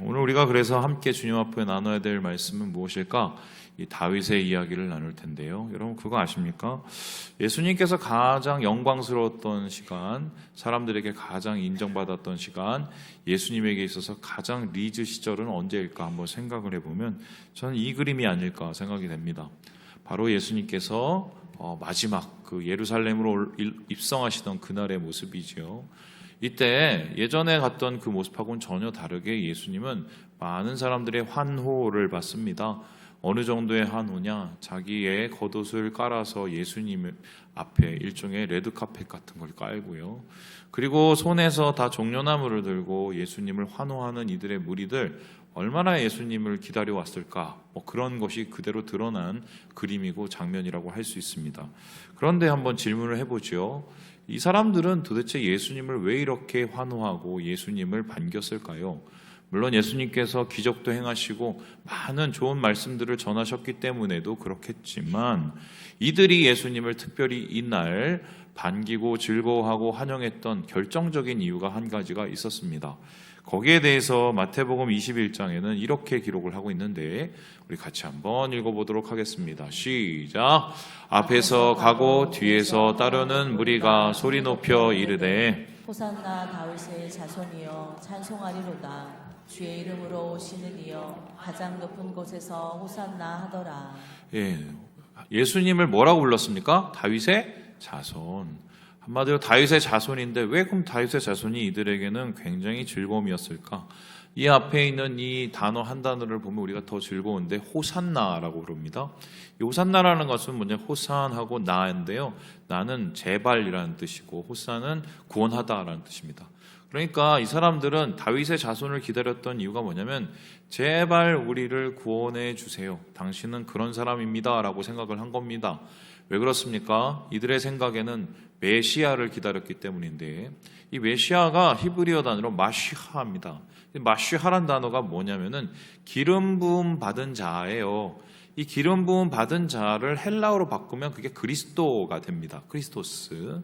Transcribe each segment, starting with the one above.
오늘 우리가 그래서 함께 주님 앞에 나눠야 될 말씀은 무엇일까? 이 다윗의 이야기를 나눌 텐데요. 여러분 그거 아십니까? 예수님께서 가장 영광스러웠던 시간, 사람들에게 가장 인정받았던 시간, 예수님에게 있어서 가장 리즈 시절은 언제일까 한번 생각을 해보면 저는 이 그림이 아닐까 생각이 됩니다. 바로 예수님께서 마지막 그 예루살렘으로 입성하시던 그날의 모습이지요. 이때 예전에 갔던 그 모습하고는 전혀 다르게 예수님은 많은 사람들의 환호를 받습니다. 어느 정도의 환호냐? 자기의 겉옷을 깔아서 예수님 앞에 일종의 레드카펫 같은 걸 깔고요. 그리고 손에서 다 종려나무를 들고 예수님을 환호하는 이들의 무리들, 얼마나 예수님을 기다려왔을까? 그런 것이 그대로 드러난 그림이고 장면이라고 할 수 있습니다. 그런데 한번 질문을 해보죠. 이 사람들은 도대체 예수님을 왜 이렇게 환호하고 예수님을 반겼을까요? 물론 예수님께서 기적도 행하시고 많은 좋은 말씀들을 전하셨기 때문에도 그렇겠지만 이들이 예수님을 특별히 이날 반기고 즐거워하고 환영했던 결정적인 이유가 한 가지가 있었습니다. 거기에 대해서 마태복음 21장에는 이렇게 기록을 하고 있는데 우리 같이 한번 읽어보도록 하겠습니다. 시작! 앞에서 가고 뒤에서 따르는 무리가 소리 높여 이르되 호산나 다윗의 자손이여 찬송하리로다. 주의 이름으로 오시는 이여 가장 높은 곳에서 호산나 하더라. 예수님을 뭐라고 불렀습니까? 다윗의 자손. 한마디로 다윗의 자손인데 왜 그럼 다윗의 자손이 이들에게는 굉장히 즐거움이었을까? 이 앞에 있는 이 단어 한 단어를 보면 우리가 더 즐거운데 호산나라고 부릅니다. 이 호산나라는 것은 뭐냐? 호산하고 나인데요. 나는 제발이라는 뜻이고 호산은 구원하다라는 뜻입니다. 그러니까 이 사람들은 다윗의 자손을 기다렸던 이유가 뭐냐면 제발 우리를 구원해 주세요. 당신은 그런 사람입니다 라고 생각을 한 겁니다. 왜 그렇습니까? 이들의 생각에는 메시아를 기다렸기 때문인데 이 메시아가 히브리어 단어로 마시하입니다. 마시하란 단어가 뭐냐면은 기름 부음 받은 자예요. 이 기름 부음 받은 자를 헬라어로 바꾸면 그게 그리스도가 됩니다. 크리스토스.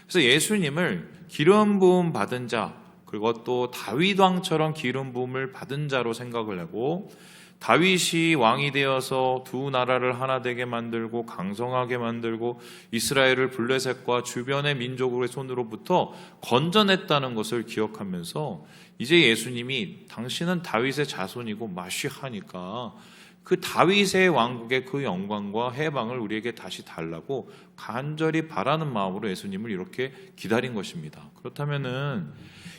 그래서 예수님을 기름 부음 받은 자, 그리고 또 다윗 왕처럼 기름 부음을 받은 자로 생각을 하고 다윗이 왕이 되어서 두 나라를 하나 되게 만들고 강성하게 만들고 이스라엘을 블레셋과 주변의 민족의 손으로부터 건져냈다는 것을 기억하면서 이제 예수님이 당신은 다윗의 자손이고 마시하니까 그 다윗의 왕국의 그 영광과 해방을 우리에게 다시 달라고 간절히 바라는 마음으로 예수님을 이렇게 기다린 것입니다. 그렇다면은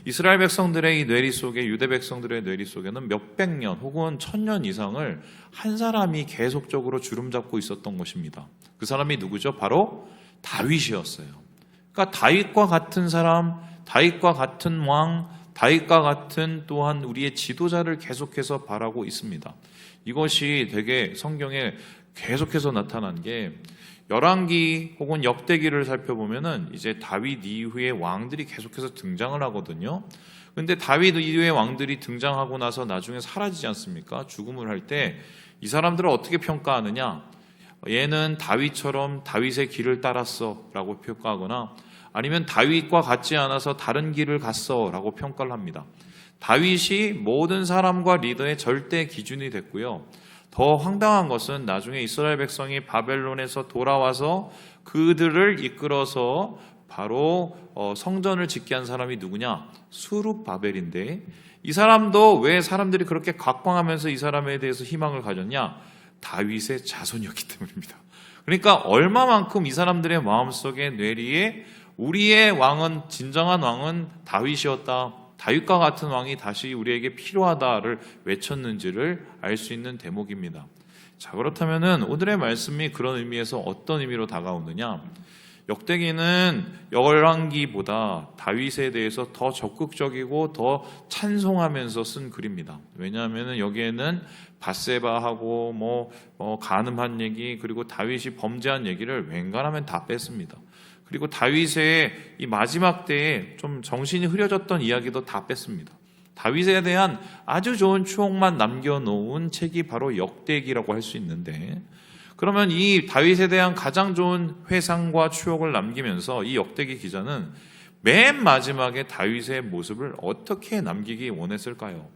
이스라엘 백성들의 이 뇌리 속에, 유대 백성들의 뇌리 속에는 몇백 년 혹은 천년 이상을 한 사람이 계속적으로 주름잡고 있었던 것입니다. 그 사람이 누구죠? 바로 다윗이었어요. 그러니까 다윗과 같은 사람, 다윗과 같은 왕, 다윗과 같은 또한 우리의 지도자를 계속해서 바라고 있습니다. 이것이 되게 성경에 계속해서 나타난 게 열왕기 혹은 역대기를 살펴보면은 이제 다윗 이후의 왕들이 계속해서 등장을 하거든요. 근데 다윗 이후의 왕들이 등장하고 나서 나중에 사라지지 않습니까? 죽음을 할 때 이 사람들을 어떻게 평가하느냐? 얘는 다윗처럼 다윗의 길을 따랐어 라고 평가하거나 아니면 다윗과 같지 않아서 다른 길을 갔어 라고 평가를 합니다. 다윗이 모든 사람과 리더의 절대 기준이 됐고요. 더 황당한 것은 나중에 이스라엘 백성이 바벨론에서 돌아와서 그들을 이끌어서 바로 성전을 짓게 한 사람이 누구냐? 수룹바벨인데 이 사람도 왜 사람들이 그렇게 각광하면서 이 사람에 대해서 희망을 가졌냐? 다윗의 자손이었기 때문입니다. 그러니까 얼마만큼 이 사람들의 마음속에 뇌리에 우리의 왕은, 진정한 왕은 다윗이었다, 다윗과 같은 왕이 다시 우리에게 필요하다를 외쳤는지를 알 수 있는 대목입니다. 자, 그렇다면은 오늘의 말씀이 그런 의미에서 어떤 의미로 다가오느냐? 역대기는 열왕기보다 다윗에 대해서 더 적극적이고 더 찬송하면서 쓴 글입니다. 왜냐하면은 여기에는 밧세바하고 간음한 얘기, 그리고 다윗이 범죄한 얘기를 웬간하면 다 뺐습니다. 그리고 다윗의 이 마지막 때에 좀 정신이 흐려졌던 이야기도 다 뺐습니다. 다윗에 대한 아주 좋은 추억만 남겨놓은 책이 바로 역대기라고 할 수 있는데, 그러면 이 다윗에 대한 가장 좋은 회상과 추억을 남기면서 이 역대기 기자는 맨 마지막에 다윗의 모습을 어떻게 남기기 원했을까요?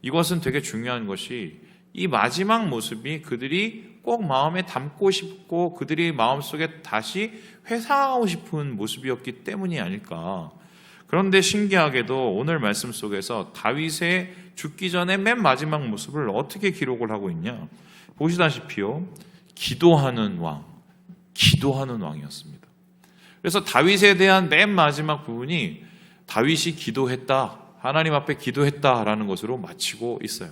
이것은 되게 중요한 것이 이 마지막 모습이 그들이 꼭 마음에 담고 싶고 그들이 마음속에 다시 회상하고 싶은 모습이었기 때문이 아닐까. 그런데 신기하게도 오늘 말씀 속에서 다윗의 죽기 전에 맨 마지막 모습을 어떻게 기록을 하고 있냐. 보시다시피요. 기도하는 왕이었습니다. 그래서 다윗에 대한 맨 마지막 부분이 다윗이 기도했다, 하나님 앞에 기도했다라는 것으로 마치고 있어요.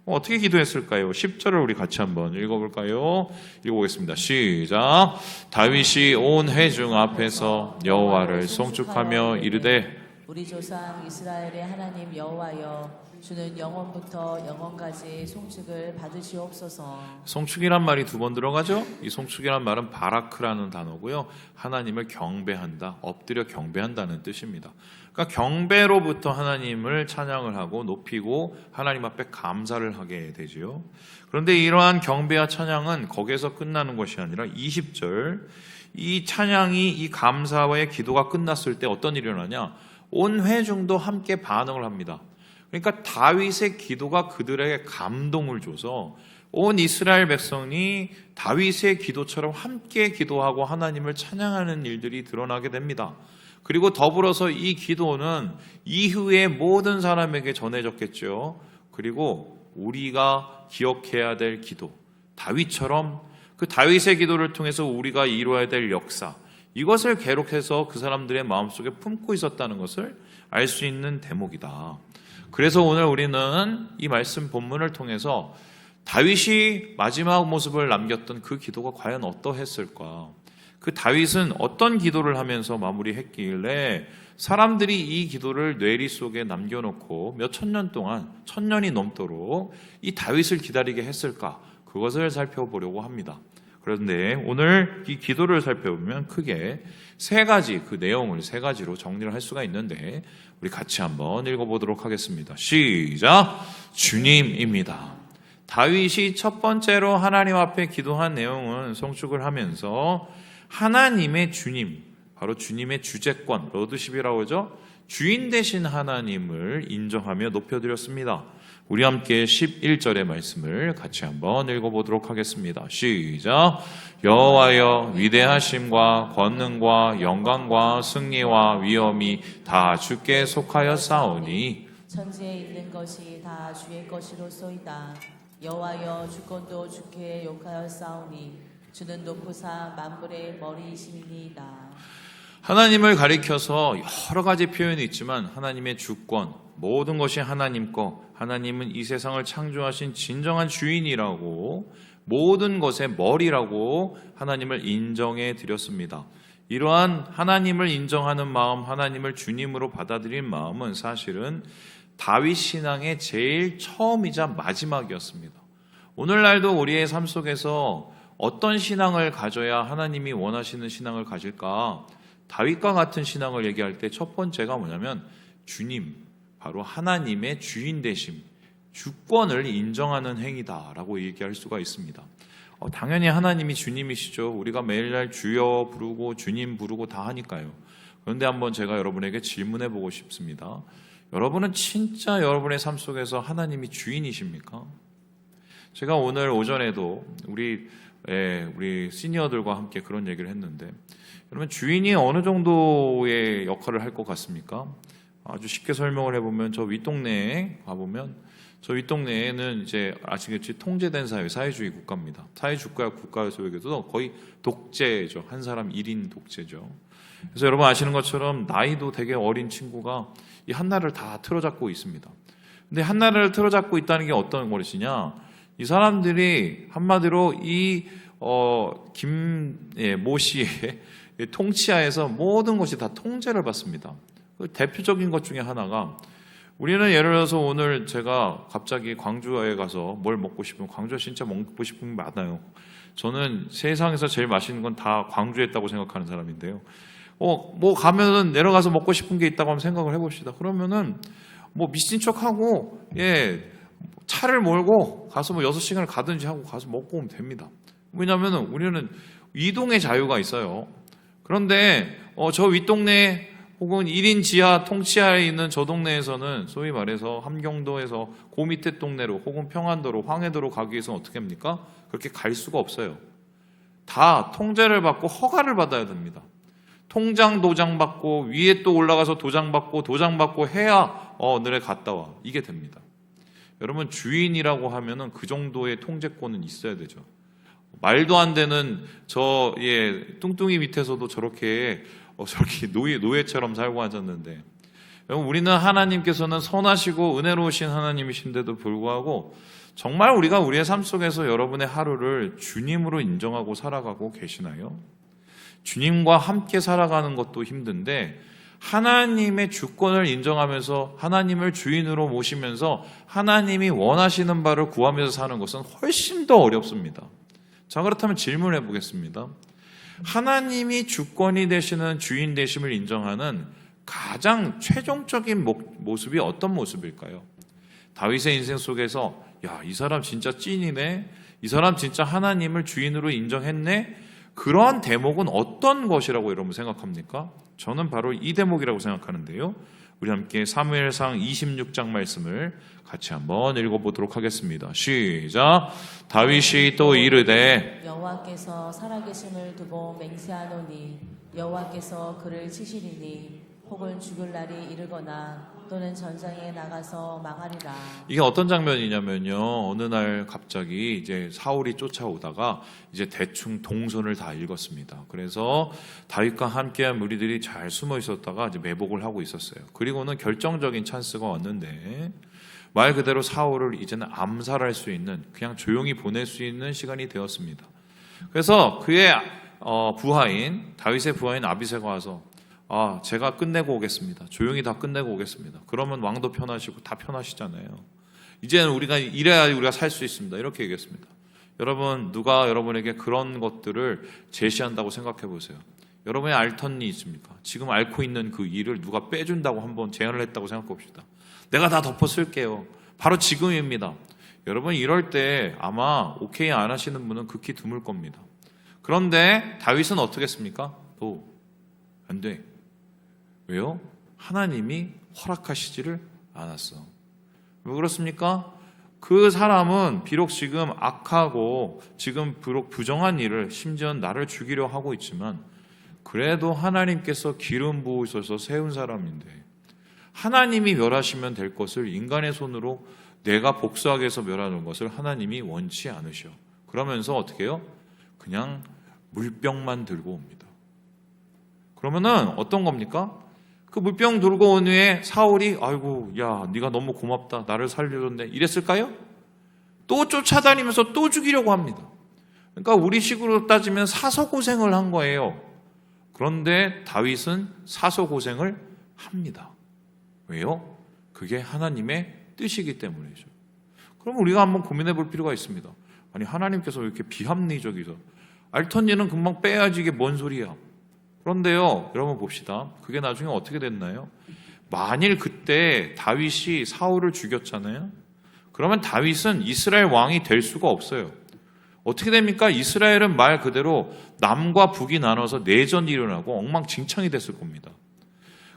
어떻게 기도했을까요? 10절을 우리 같이 한번 읽어볼까요? 읽어보겠습니다. 시작. 다윗이 온 회중 앞에서 여호와를 송축하며 이르되 우리 조상 이스라엘의 하나님 여호와여, 주는 영원부터 영원까지 송축을 받으시옵소서. 송축이란 말이 두 번 들어가죠? 이 송축이란 말은 바라크라는 단어고요. 하나님을 경배한다, 엎드려 경배한다는 뜻입니다. 그러니까 경배로부터 하나님을 찬양을 하고 높이고 하나님 앞에 감사를 하게 되지요. 그런데 이러한 경배와 찬양은 거기에서 끝나는 것이 아니라 20절, 이 찬양이, 이 감사와의 기도가 끝났을 때 어떤 일이 일어나냐? 온 회중도 함께 반응을 합니다. 그러니까 다윗의 기도가 그들에게 감동을 줘서 온 이스라엘 백성이 다윗의 기도처럼 함께 기도하고 하나님을 찬양하는 일들이 드러나게 됩니다. 그리고 더불어서 이 기도는 이후에 모든 사람에게 전해졌겠죠. 그리고 우리가 기억해야 될 기도, 다윗처럼 그 다윗의 기도를 통해서 우리가 이루어야 될 역사, 이것을 계속해서 그 사람들의 마음속에 품고 있었다는 것을 알 수 있는 대목이다. 그래서 오늘 우리는 이 말씀 본문을 통해서 다윗이 마지막 모습을 남겼던 그 기도가 과연 어떠했을까? 그 다윗은 어떤 기도를 하면서 마무리했길래 사람들이 이 기도를 뇌리 속에 남겨놓고 몇 천년 동안, 1000년이 넘도록 이 다윗을 기다리게 했을까? 그것을 살펴보려고 합니다. 그런데 오늘 이 기도를 살펴보면 크게 세 가지, 그 내용을 세 가지로 정리를 할 수가 있는데 우리 같이 한번 읽어보도록 하겠습니다. 시작! 주님입니다. 다윗이 첫 번째로 하나님 앞에 기도한 내용은 송축을 하면서 하나님의 주님, 바로 주님의 주재권, 러드십이라고 하죠. 주인 되신 하나님을 인정하며 높여드렸습니다. 우리 함께 11절의 말씀을 같이 한번 읽어보도록 하겠습니다. 시작. 여호와여, 위대하심과 권능과 영광과 승리와 위엄이 다 주께 속하여 싸우니 천지에 있는 것이 다 주의 것이로소이다. 여호와여, 주권도 주께 욕하여 싸우니 주는 높으사 만물의 머리이시니이다. 하나님을 가리켜서 여러 가지 표현이 있지만 하나님의 주권, 모든 것이 하나님 거, 하나님은 이 세상을 창조하신 진정한 주인이라고, 모든 것의 머리라고 하나님을 인정해 드렸습니다. 이러한 하나님을 인정하는 마음, 하나님을 주님으로 받아들인 마음은 사실은 다윗 신앙의 제일 처음이자 마지막이었습니다. 오늘날도 우리의 삶 속에서 어떤 신앙을 가져야 하나님이 원하시는 신앙을 가질까? 다윗과 같은 신앙을 얘기할 때 첫 번째가 뭐냐면 주님, 바로 하나님의 주인 되심, 주권을 인정하는 행위다라고 얘기할 수가 있습니다. 당연히 하나님이 주님이시죠. 우리가 매일날 주여 부르고 주님 부르고 다 하니까요. 그런데 한번 제가 여러분에게 질문해 보고 싶습니다. 여러분은 진짜 여러분의 삶 속에서 하나님이 주인이십니까? 제가 오늘 오전에도 우리 시니어들과 함께 그런 얘기를 했는데, 여러분 주인이 어느 정도의 역할을 할 것 같습니까? 아주 쉽게 설명을 해보면 저 윗동네에 가보면 저 윗동네에는 이제 아시겠지 통제된 사회주의 국가입니다. 사회주가 국가 속에서도 거의 독재죠. 한 사람 1인 독재죠. 그래서 여러분 아시는 것처럼 나이도 되게 어린 친구가 이 한나라를 다 틀어잡고 있습니다. 근데 한나라를 틀어잡고 있다는 게 어떤 것이냐? 이 사람들이 한마디로 모 씨의 통치하에서 모든 것이 다 통제를 받습니다. 대표적인 것 중에 하나가, 우리는 예를 들어서 오늘 제가 갑자기 광주에 가서 뭘 먹고 싶으면, 광주에 진짜 먹고 싶은 게 많아요. 저는 세상에서 제일 맛있는 건 다 광주에 있다고 생각하는 사람인데요. 뭐 가면은 내려가서 먹고 싶은 게 있다고 한번 생각을 해봅시다. 그러면은 뭐 미친 척하고 차를 몰고 가서 뭐 6시간을 가든지 하고 가서 먹고 오면 됩니다. 왜냐하면 우리는 이동의 자유가 있어요. 그런데 저 윗동네 혹은 1인 지하 통치하에 있는 저 동네에서는 소위 말해서 함경도에서 그 밑에 동네로 혹은 평안도로 황해도로 가기 위해서는 어떻게 합니까? 그렇게 갈 수가 없어요. 다 통제를 받고 허가를 받아야 됩니다. 통장 도장 받고 위에 또 올라가서 도장 받고 해야 오늘에 갔다 와. 이게 됩니다. 여러분 주인이라고 하면은 그 정도의 통제권은 있어야 되죠. 말도 안 되는 뚱뚱이 밑에서도 저렇게 노예처럼 살고 앉았는데, 여러분 우리는 하나님께서는 선하시고 은혜로우신 하나님이신데도 불구하고 정말 우리가 우리의 삶 속에서 여러분의 하루를 주님으로 인정하고 살아가고 계시나요? 주님과 함께 살아가는 것도 힘든데 하나님의 주권을 인정하면서 하나님을 주인으로 모시면서 하나님이 원하시는 바를 구하면서 사는 것은 훨씬 더 어렵습니다. 자, 그렇다면 질문해 보겠습니다. 하나님이 주권이 되시는 주인 되심을 인정하는 가장 최종적인 모습이 어떤 모습일까요? 다윗의 인생 속에서 이 사람 진짜 찐이네, 이 사람 진짜 하나님을 주인으로 인정했네, 그러한 대목은 어떤 것이라고 여러분 생각합니까? 저는 바로 이 대목이라고 생각하는데요. 우리 함께 사무엘상 26장 말씀을 같이 한번 읽어보도록 하겠습니다. 시작. 다윗이 또 이르되 여호와께서 살아계심을 두고 맹세하노니 여호와께서 그를 치시리니 혹은 죽을 날이 이르거나 또는 전장에 나가서 망하리라. 이게 어떤 장면이냐면요. 어느 날 갑자기 이제 사울이 쫓아오다가 이제 대충 동선을 다 읽었습니다. 그래서 다윗과 함께한 무리들이 잘 숨어 있었다가 이제 매복을 하고 있었어요. 그리고는 결정적인 찬스가 왔는데 말 그대로 사울을 이제는 암살할 수 있는, 그냥 조용히 보낼 수 있는 시간이 되었습니다. 그래서 그의 다윗의 부하인 아비새가 와서 제가 끝내고 오겠습니다. 조용히 다 끝내고 오겠습니다. 그러면 왕도 편하시고 다 편하시잖아요. 이제는 우리가 이래야 우리가 살 수 있습니다. 이렇게 얘기했습니다. 여러분, 누가 여러분에게 그런 것들을 제시한다고 생각해 보세요. 여러분의 알턴이 있습니까? 지금 앓고 있는 그 일을 누가 빼준다고 한번 제안을 했다고 생각해 봅시다. 내가 다 덮어 쓸게요. 바로 지금입니다. 여러분, 이럴 때 아마 오케이 안 하시는 분은 극히 드물 겁니다. 그런데 다윗은 어떻게 했습니까? 안 돼. 왜요? 하나님이 허락하시지를 않았어. 왜 그렇습니까? 그 사람은 비록 지금 악하고 지금 비록 부정한 일을, 심지어 나를 죽이려 하고 있지만 그래도 하나님께서 기름 부으셔서 세운 사람인데 하나님이 멸하시면 될 것을 인간의 손으로 내가 복수하기 위해서 멸하는 것을 하나님이 원치 않으셔. 그러면서 어떻게 해요? 그냥 물병만 들고 옵니다. 그러면은 어떤 겁니까? 그 물병 들고 온 후에 사울이 아이고 야 네가 너무 고맙다, 나를 살려줬네, 이랬을까요? 또 쫓아다니면서 또 죽이려고 합니다. 그러니까 우리식으로 따지면 사서고생을 한 거예요. 그런데 다윗은 사서고생을 합니다. 왜요? 그게 하나님의 뜻이기 때문이죠. 그럼 우리가 한번 고민해 볼 필요가 있습니다. 아니 하나님께서 왜 이렇게 비합리적이죠? 알턴 일은 금방 빼야지, 이게 뭔 소리야. 그런데요, 여러분 봅시다. 그게 나중에 어떻게 됐나요? 만일 그때 다윗이 사울을 죽였잖아요. 그러면 다윗은 이스라엘 왕이 될 수가 없어요. 어떻게 됩니까? 이스라엘은 말 그대로 남과 북이 나눠서 내전이 일어나고 엉망진창이 됐을 겁니다.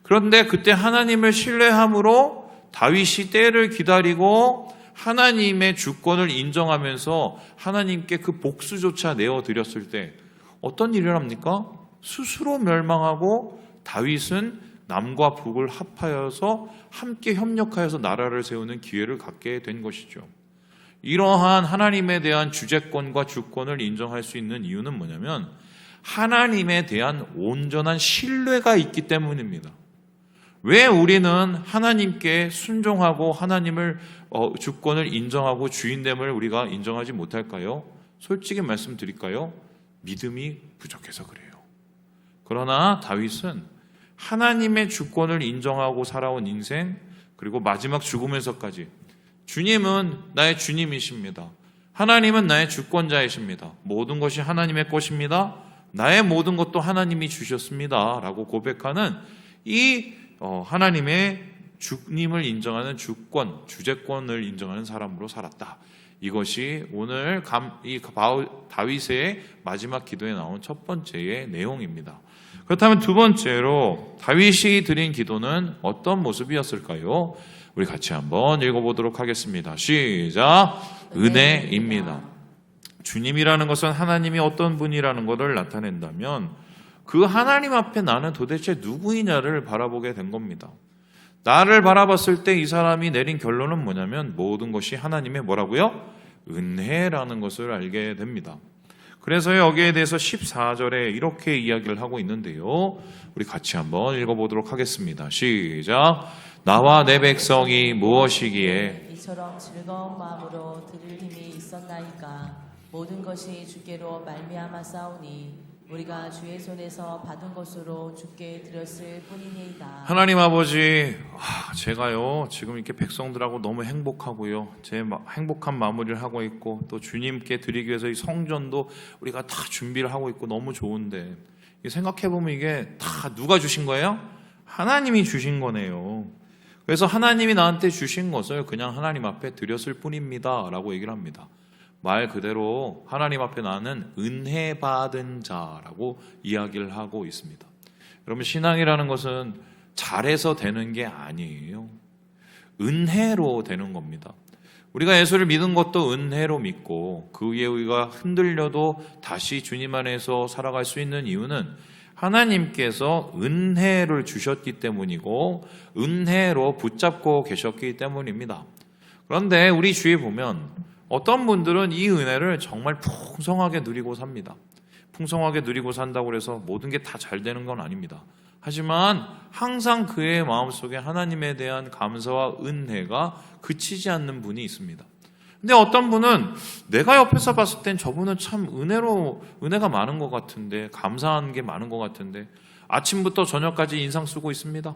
그런데 그때 하나님을 신뢰함으로 다윗이 때를 기다리고 하나님의 주권을 인정하면서 하나님께 그 복수조차 내어드렸을 때 어떤 일을 합니까? 스스로 멸망하고 다윗은 남과 북을 합하여서 함께 협력하여서 나라를 세우는 기회를 갖게 된 것이죠. 이러한 하나님에 대한 주재권과 주권을 인정할 수 있는 이유는 뭐냐면 하나님에 대한 온전한 신뢰가 있기 때문입니다. 왜 우리는 하나님께 순종하고 하나님을 주권을 인정하고 주인됨을 우리가 인정하지 못할까요? 솔직히 말씀드릴까요? 믿음이 부족해서 그래요. 그러나 다윗은 하나님의 주권을 인정하고 살아온 인생, 그리고 마지막 죽으면서까지 주님은 나의 주님이십니다. 하나님은 나의 주권자이십니다. 모든 것이 하나님의 것입니다. 나의 모든 것도 하나님이 주셨습니다. 라고 고백하는 이 하나님의 주님을 인정하는 주권, 주재권을 인정하는 사람으로 살았다. 이것이 오늘 다윗의 마지막 기도에 나온 첫 번째의 내용입니다. 그렇다면 두 번째로 다윗이 드린 기도는 어떤 모습이었을까요? 우리 같이 한번 읽어보도록 하겠습니다. 시작. 은혜입니다. 주님이라는 것은 하나님이 어떤 분이라는 것을 나타낸다면 그 하나님 앞에 나는 도대체 누구이냐를 바라보게 된 겁니다. 나를 바라봤을 때 이 사람이 내린 결론은 뭐냐면 모든 것이 하나님의 뭐라고요? 은혜라는 것을 알게 됩니다. 그래서 여기에 대해서 14절에 이렇게 이야기를 하고 있는데요. 우리 같이 한번 읽어보도록 하겠습니다. 시작. 나와 내 백성이 무엇이기에 이처럼 즐거운 마음으로 들을 힘이 있었나이까. 모든 것이 주께로 말미암아 싸우니 우리가 주의 손에서 받은 것으로 주께 드렸을 뿐이니이다. 하나님 아버지, 제가요 지금 이렇게 백성들하고 너무 행복하고요, 제 행복한 마무리를 하고 있고 또 주님께 드리기 위해서 이 성전도 우리가 다 준비를 하고 있고 너무 좋은데 생각해 보면 이게 다 누가 주신 거예요? 하나님이 주신 거네요. 그래서 하나님이 나한테 주신 것을 그냥 하나님 앞에 드렸을 뿐입니다라고 얘기를 합니다. 말 그대로 하나님 앞에 나는 은혜 받은 자라고 이야기를 하고 있습니다. 여러분, 신앙이라는 것은 잘해서 되는 게 아니에요. 은혜로 되는 겁니다. 우리가 예수를 믿은 것도 은혜로 믿고 그 위에 우리가 흔들려도 다시 주님 안에서 살아갈 수 있는 이유는 하나님께서 은혜를 주셨기 때문이고 은혜로 붙잡고 계셨기 때문입니다. 그런데 우리 주위에 보면 어떤 분들은 이 은혜를 정말 풍성하게 누리고 삽니다. 풍성하게 누리고 산다고 해서 모든 게 다 잘 되는 건 아닙니다. 하지만 항상 그의 마음속에 하나님에 대한 감사와 은혜가 그치지 않는 분이 있습니다. 근데 어떤 분은 내가 옆에서 봤을 땐 저분은 참 은혜가 많은 것 같은데, 감사한 게 많은 것 같은데 아침부터 저녁까지 인상 쓰고 있습니다.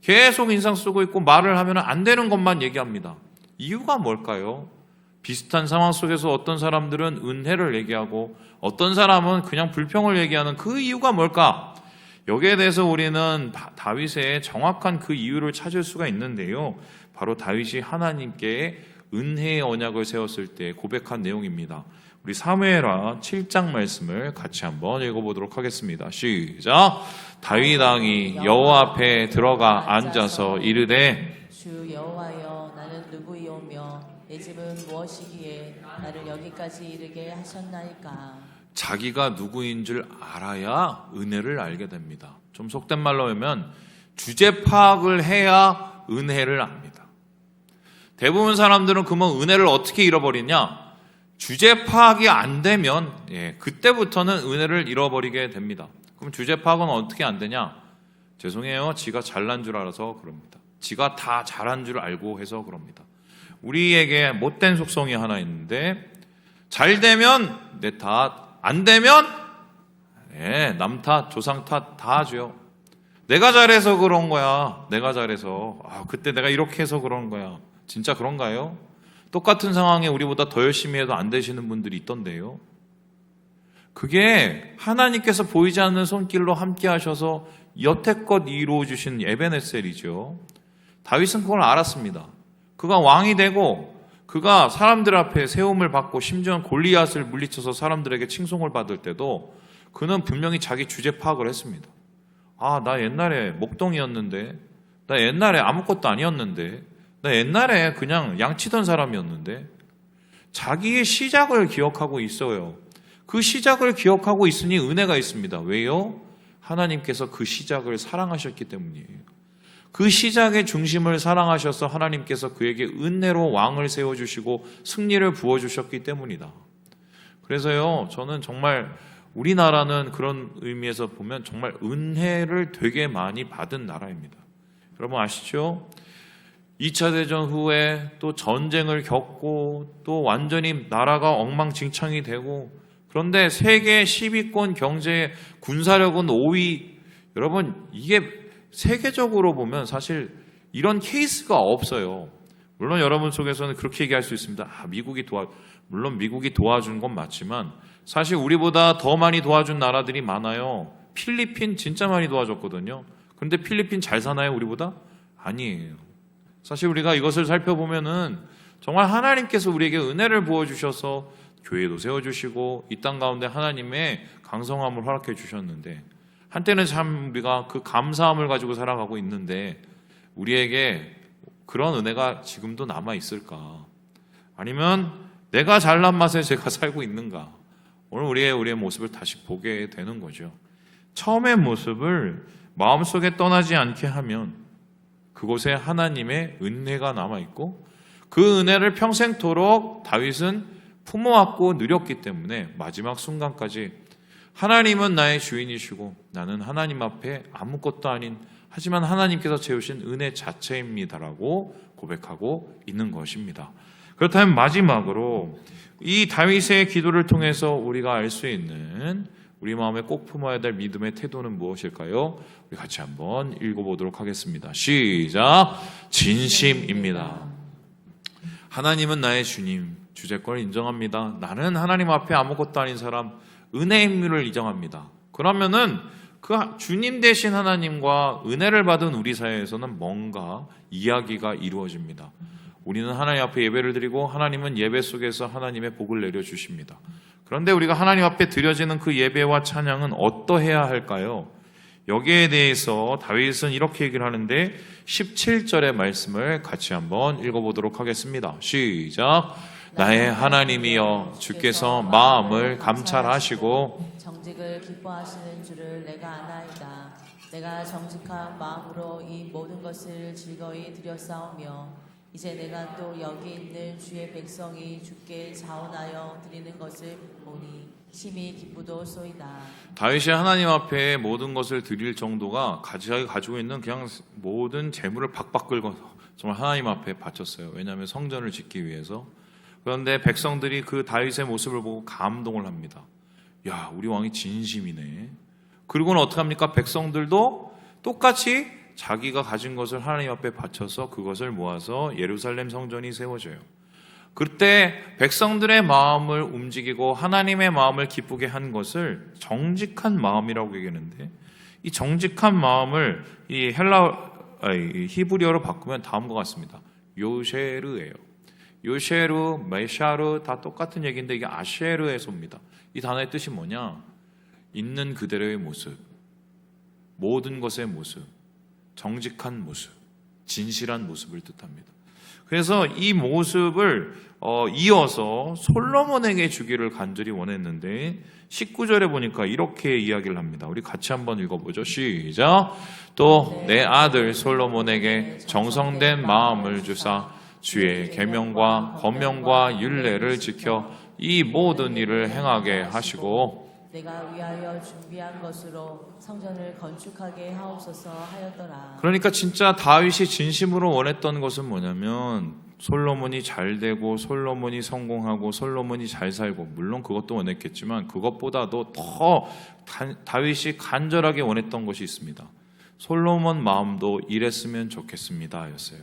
계속 인상 쓰고 있고 말을 하면 안 되는 것만 얘기합니다. 이유가 뭘까요? 비슷한 상황 속에서 어떤 사람들은 은혜를 얘기하고 어떤 사람은 그냥 불평을 얘기하는 그 이유가 뭘까? 여기에 대해서 우리는 다윗의 정확한 그 이유를 찾을 수가 있는데요. 바로 다윗이 하나님께 은혜의 언약을 세웠을 때 고백한 내용입니다. 우리 사무엘하 7장 말씀을 같이 한번 읽어보도록 하겠습니다. 시작. 다윗 왕이 여호와 앞에 들어가 앉아서 이르되 주 여호와여, 나는 누구이오며 내 집은 무엇이기에 나를 여기까지 이르게 하셨나이까. 자기가 누구인 줄 알아야 은혜를 알게 됩니다. 좀 속된 말로 하면 주제 파악을 해야 은혜를 압니다. 대부분 사람들은 그러면 은혜를 어떻게 잃어버리냐? 주제 파악이 안 되면 그때부터는 은혜를 잃어버리게 됩니다. 그럼 주제 파악은 어떻게 안 되냐? 죄송해요. 지가 잘난 줄 알아서 그럽니다. 지가 다 잘한 줄 알고 해서 그럽니다. 우리에게 못된 속성이 하나 있는데 잘 되면 내 탓, 안 되면 남 탓, 조상 탓 다 하죠. 내가 잘해서 그런 거야. 내가 잘해서. 그때 내가 이렇게 해서 그런 거야. 진짜 그런가요? 똑같은 상황에 우리보다 더 열심히 해도 안 되시는 분들이 있던데요. 그게 하나님께서 보이지 않는 손길로 함께 하셔서 여태껏 이루어 주신 에베네셀이죠. 다윗은 그걸 알았습니다. 그가 왕이 되고 그가 사람들 앞에 세움을 받고 심지어 골리앗을 물리쳐서 사람들에게 칭송을 받을 때도 그는 분명히 자기 주제 파악을 했습니다. 나 옛날에 목동이었는데, 나 옛날에 아무것도 아니었는데, 나 옛날에 그냥 양치던 사람이었는데, 자기의 시작을 기억하고 있어요. 그 시작을 기억하고 있으니 은혜가 있습니다. 왜요? 하나님께서 그 시작을 사랑하셨기 때문이에요. 그 시작의 중심을 사랑하셔서 하나님께서 그에게 은혜로 왕을 세워주시고 승리를 부어주셨기 때문이다. 그래서요, 저는 정말 우리나라는 그런 의미에서 보면 정말 은혜를 되게 많이 받은 나라입니다. 여러분 아시죠? 2차 대전 후에 또 전쟁을 겪고 또 완전히 나라가 엉망진창이 되고, 그런데 세계 10위권 경제 군사력은 5위. 여러분, 이게 세계적으로 보면 사실 이런 케이스가 없어요. 물론 여러분 속에서는 그렇게 얘기할 수 있습니다. 물론 미국이 도와준 건 맞지만 사실 우리보다 더 많이 도와준 나라들이 많아요. 필리핀 진짜 많이 도와줬거든요. 그런데 필리핀 잘 사나요, 우리보다? 아니에요. 사실 우리가 이것을 살펴보면은 정말 하나님께서 우리에게 은혜를 부어주셔서 교회도 세워주시고 이 땅 가운데 하나님의 강성함을 허락해 주셨는데, 한때는 참 우리가 그 감사함을 가지고 살아가고 있는데 우리에게 그런 은혜가 지금도 남아 있을까? 아니면 내가 잘난 맛에 제가 살고 있는가? 오늘 우리의 모습을 다시 보게 되는 거죠. 처음의 모습을 마음속에 떠나지 않게 하면 그곳에 하나님의 은혜가 남아있고, 그 은혜를 평생토록 다윗은 품어왔고 누렸기 때문에 마지막 순간까지 하나님은 나의 주인이시고 나는 하나님 앞에 아무것도 아닌, 하지만 하나님께서 채우신 은혜 자체입니다라고 고백하고 있는 것입니다. 그렇다면 마지막으로 이 다윗의 기도를 통해서 우리가 알 수 있는 우리 마음에 꼭 품어야 될 믿음의 태도는 무엇일까요? 우리 같이 한번 읽어보도록 하겠습니다. 시작. 진심입니다. 하나님은 나의 주님, 주제권을 인정합니다. 나는 하나님 앞에 아무것도 아닌 사람, 은혜의 의미를 인정합니다. 그러면은 그 주님 대신 하나님과 은혜를 받은 우리 사이에서는 뭔가 이야기가 이루어집니다. 우리는 하나님 앞에 예배를 드리고 하나님은 예배 속에서 하나님의 복을 내려주십니다. 그런데 우리가 하나님 앞에 드려지는 그 예배와 찬양은 어떠해야 할까요? 여기에 대해서 다윗은 이렇게 얘기를 하는데 17절의 말씀을 같이 한번 읽어보도록 하겠습니다. 시작. 나의 하나님이여, 주께서 마음을 감찰하시고 정직을 기뻐하시는 줄을 내가 아나이다. 내가 정직한 마음으로 이 모든 것을 즐거이 드렸사오며 이제 내가 또 여기 있는 주의 백성이 주께 자원하여 드리는 것을 보니 심히 기쁘도소이다. 다윗이 하나님 앞에 모든 것을 드릴 정도가 자기가 가지고 있는 그냥 모든 재물을 박박 긁어서 정말 하나님 앞에 바쳤어요. 왜냐하면 성전을 짓기 위해서. 그런데 백성들이 그 다윗의 모습을 보고 감동을 합니다. 야, 우리 왕이 진심이네. 그리고는 어떻게 합니까? 백성들도 똑같이 자기가 가진 것을 하나님 앞에 바쳐서 그것을 모아서 예루살렘 성전이 세워져요. 그때 백성들의 마음을 움직이고 하나님의 마음을 기쁘게 한 것을 정직한 마음이라고 얘기하는데, 이 정직한 마음을 이 히브리어로 바꾸면 다음과 같습니다. 요쉐르예요. 요쉐르, 메샤르 다 똑같은 얘기인데 이게 아쉐르에서입니다. 이 단어의 뜻이 뭐냐? 있는 그대로의 모습, 모든 것의 모습, 정직한 모습, 진실한 모습을 뜻합니다. 그래서 이 모습을 이어서 솔로몬에게 주기를 간절히 원했는데 19절에 보니까 이렇게 이야기를 합니다. 우리 같이 한번 읽어보죠. 시작. 또 내 아들 솔로몬에게 정성된 마음을 주사 주의 계명과 권명과 율례를 지켜 이 모든 일을 행하게 하시고 내가 위하여 준비한 것으로 성전을 건축하게 하옵소서 하였더라. 그러니까 진짜 다윗이 진심으로 원했던 것은 뭐냐면 솔로몬이 잘 되고 솔로몬이 성공하고 솔로몬이 잘 살고, 물론 그것도 원했겠지만 그것보다도 더 다윗이 간절하게 원했던 것이 있습니다. 솔로몬 마음도 이랬으면 좋겠습니다 였어요.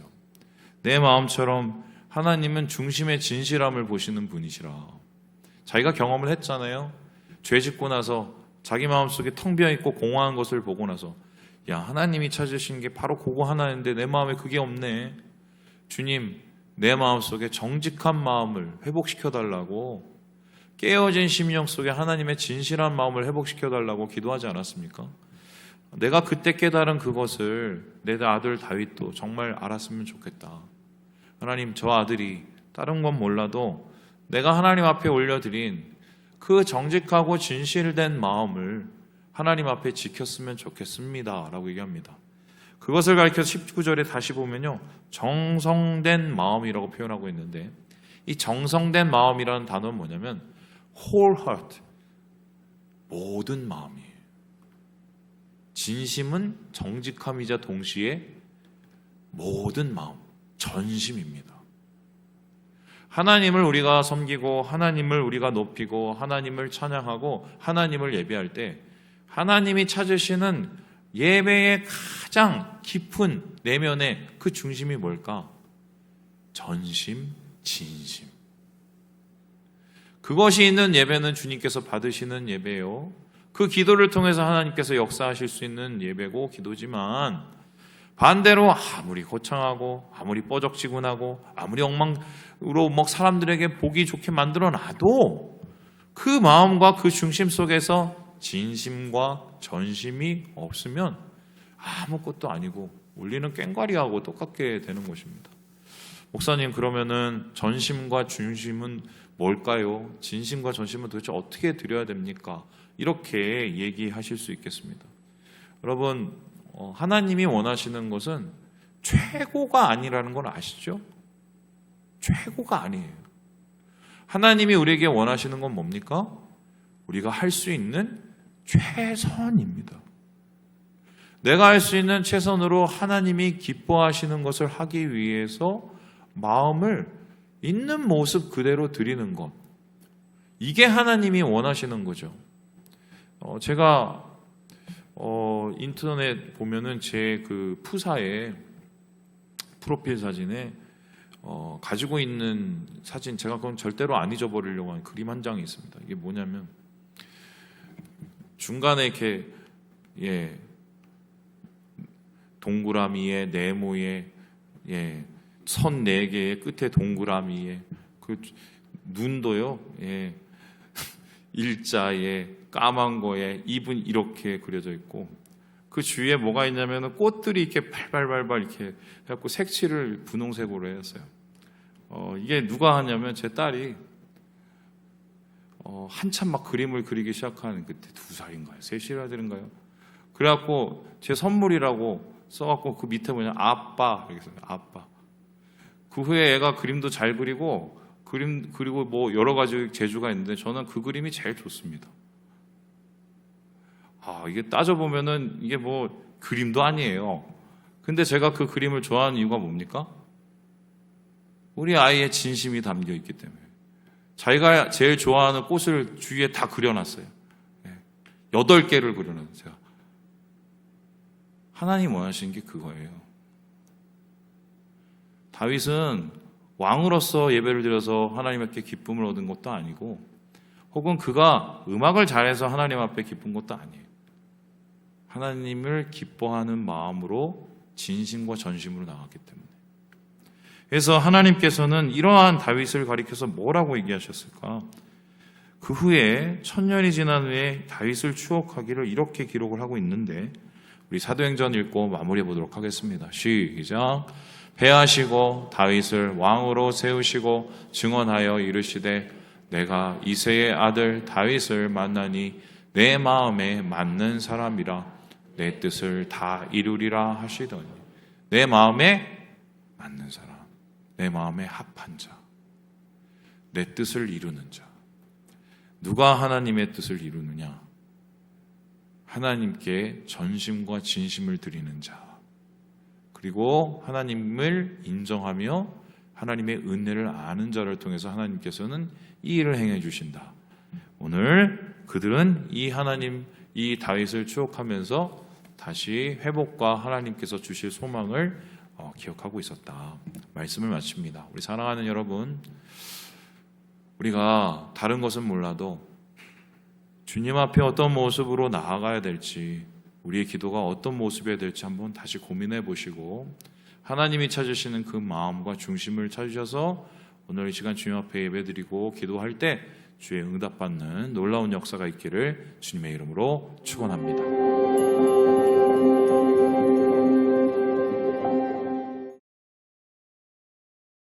내 마음처럼 하나님은 중심의 진실함을 보시는 분이시라. 자기가 경험을 했잖아요. 죄 짓고 나서 자기 마음속에 텅 비어있고 공허한 것을 보고 나서, 야, 하나님이 찾으신 게 바로 그거 하나인데 내 마음에 그게 없네. 주님, 내 마음속에 정직한 마음을 회복시켜달라고, 깨어진 심령 속에 하나님의 진실한 마음을 회복시켜달라고 기도하지 않았습니까? 내가 그때 깨달은 그것을 내 아들 다윗도 정말 알았으면 좋겠다. 하나님, 저 아들이 다른 건 몰라도 내가 하나님 앞에 올려드린 그 정직하고 진실된 마음을 하나님 앞에 지켰으면 좋겠습니다 라고 얘기합니다. 그것을 가리켜서 19절에 다시 보면요, 정성된 마음이라고 표현하고 있는데, 이 정성된 마음이라는 단어는 뭐냐면 whole heart, 모든 마음이에요. 진심은 정직함이자 동시에 모든 마음, 전심입니다. 하나님을 우리가 섬기고 하나님을 우리가 높이고 하나님을 찬양하고 하나님을 예배할 때 하나님이 찾으시는 예배의 가장 깊은 내면의 그 중심이 뭘까? 전심, 진심. 그것이 있는 예배는 주님께서 받으시는 예배요. 그 기도를 통해서 하나님께서 역사하실 수 있는 예배고 기도지만, 반대로 아무리 거창하고 아무리 뻐적지근하고 아무리 엉망으로 막 사람들에게 보기 좋게 만들어 놔도 그 마음과 그 중심 속에서 진심과 전심이 없으면 아무것도 아니고 울리는 꽹과리하고 똑같게 되는 것입니다. 목사님, 그러면은 전심과 중심은 뭘까요? 진심과 전심은 도대체 어떻게 드려야 됩니까? 이렇게 얘기하실 수 있겠습니다. 여러분, 하나님이 원하시는 것은 최고가 아니라는 걸 아시죠? 최고가 아니에요. 하나님이 우리에게 원하시는 건 뭡니까? 우리가 할 수 있는 최선입니다. 내가 할 수 있는 최선으로 하나님이 기뻐하시는 것을 하기 위해서 마음을 있는 모습 그대로 드리는 것. 이게 하나님이 원하시는 거죠. 제가 인터넷 보면은 제 그 푸사의 프로필 사진에 가지고 있는 사진, 제가 그건 절대로 안 잊어버리려고 하는 그림 한 장이 있습니다. 이게 뭐냐면 중간에 이렇게 동그라미에 네모에 선 4개의 끝에 동그라미에 그 눈도요. 일자에 까만 거에 입은 이렇게 그려져 있고 그 주위에 뭐가 있냐면 꽃들이 이렇게 발발발발 이렇게 해갖고 색칠을 분홍색으로 했어요. 이게 누가 하냐면 제 딸이 한참 막 그림을 그리기 시작하는 그때 2살인가요? 3살이라 되는가요? 그래갖고 제 선물이라고 써갖고 그 밑에 뭐냐 아빠 이렇게 써요. 아빠. 그 후에 애가 그림도 잘 그리고 그리고 뭐 여러 가지 재주가 있는데 저는 그 그림이 제일 좋습니다. 이게 따져보면은 이게 뭐 그림도 아니에요. 근데 제가 그 그림을 좋아하는 이유가 뭡니까? 우리 아이의 진심이 담겨 있기 때문에. 자기가 제일 좋아하는 꽃을 주위에 다 그려놨어요. 8개를 그려놨어요. 제가. 하나님 원하시는 게 그거예요. 다윗은 왕으로서 예배를 드려서 하나님께 기쁨을 얻은 것도 아니고 혹은 그가 음악을 잘해서 하나님 앞에 기쁜 것도 아니에요. 하나님을 기뻐하는 마음으로 진심과 전심으로 나갔기 때문에. 그래서 하나님께서는 이러한 다윗을 가리켜서 뭐라고 얘기하셨을까? 그 후에 1000년이 지난 후에 다윗을 추억하기를 이렇게 기록을 하고 있는데 우리 사도행전 읽고 마무리해 보도록 하겠습니다. 시작. 패하시고 다윗을 왕으로 세우시고 증언하여 이르시되 내가 이새의 아들 다윗을 만나니 내 마음에 맞는 사람이라 내 뜻을 다 이루리라 하시더니. 내 마음에 맞는 사람, 내 마음에 합한 자, 내 뜻을 이루는 자. 누가 하나님의 뜻을 이루느냐? 하나님께 전심과 진심을 드리는 자, 그리고 하나님을 인정하며 하나님의 은혜를 아는 자를 통해서 하나님께서는 이 일을 행해 주신다. 오늘 그들은 이 하나님, 이 다윗을 추억하면서 다시 회복과 하나님께서 주실 소망을 기억하고 있었다. 말씀을 마칩니다. 우리 사랑하는 여러분, 우리가 다른 것은 몰라도 주님 앞에 어떤 모습으로 나아가야 될지, 우리의 기도가 어떤 모습이어야 될지 한번 다시 고민해 보시고 하나님이 찾으시는 그 마음과 중심을 찾으셔서 오늘 이 시간 주님 앞에 예배드리고 기도할 때 주의 응답받는 놀라운 역사가 있기를 주님의 이름으로 축원합니다.